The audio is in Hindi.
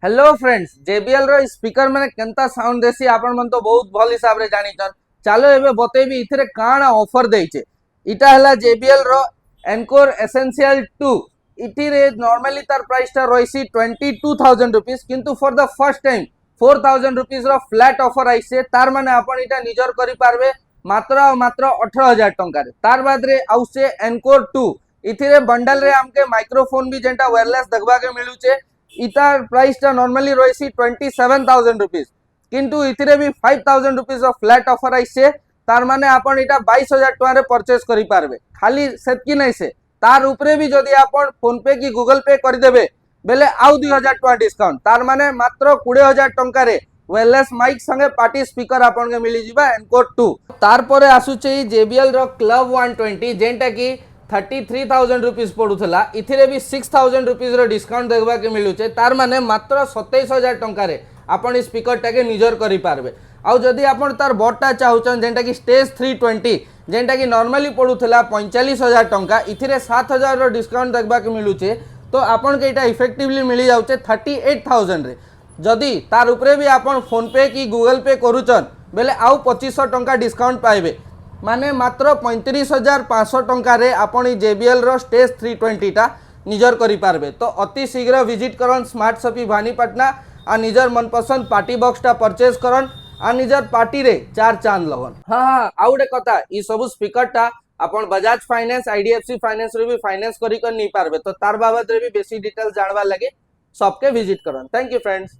हेलो फ्रेंड्स, JBL रो स्पीकर माने केनता साउंड देसी आपण मन तो बहुत भल हिसाब रे जानी छन। चलो एबे बतेबी इथरे काना ऑफर देइचे। इटा हला JBL रो एनकोर एसेंशियल 2। इथिरे नॉर्मली तार प्राइस ता रहिसी 22,000 रुपीस, किंतु for the first time 4,000 rupees रो फ्लैट ऑफर आइसे। तार माने आपण इटा निजर करि पारबे मात्र मात्र 18,000 टंका रे। तार बाद रे आउसे एनकोर 2। इथिरे बंडल रे हमके माइक्रोफोन भी जेंटा वायरलेस दगबा के मिलुचे। इतार प्राइस टा नॉर्मली रही 27,000 रुपीस, किंतु इथिरे भी 5,000 रुपीस फ्लैट ऑफर आइसे। तार माने आपण इटा 22,000 टका परचेस करि पारबे। खाली सेतकी नहीं से तार उपरे भी जदि आपण फोन पे की गूगल पे कर देबे बेले आउ 2,000 टका डिस्काउंट। तार माने मात्र 20,000 टंका रे वायरलेस माइक संगे पार्टी स्पीकर आपण के मिली जिबा एनकोर 2। तार परे आसुचे JBL रो क्लब 120 जेंटा की 33,000 रुपीस पड़ूला। इथिरे भी 6,000 रुपीस रो डिस्काउंट देखबा के मिलुचे। तार माने मात्र 27,000 टंका रे आपण स्पीकर टाके निजर करि पारबे। आउ जदि आपण तार बडटा चाहुचन जेंटा की स्टेज 320 जेंटा की नॉर्मली पड़ूला 45,000 टंका, इथिरे 7,000 रो डिस्काउंट देखबा के मिलुचे। तो आपण के इटा इफेक्टिवली मिली जाउचे 38,000 रे। जदि तार उपरे भी आपण फोन पे की गूगल पे करूचन बेले आउ 2500 टंका डिस्काउंट पाइबे। माने मात्र 35,500 टंका रे आपण JBL रो स्टेज 320 टा निजर करि पारबे। तो अति शीघ्र विजिट करन स्मार्ट शॉपी भानीपटना आ निजर मनपसंद पार्टी बॉक्स टा परचेज करन आ निजर पार्टी रे चार चांद लगन। हाँ आउडे कथा ई सब स्पीकर टा आपण बजाज फाइनेंस IDFC फाइनेंस रे भी फाइनेंस करी कर नहीं पारबे। तो तार बाबत रे भी बेसी डिटेल जानवा लगे सबके विजिट करन। Thank you friends.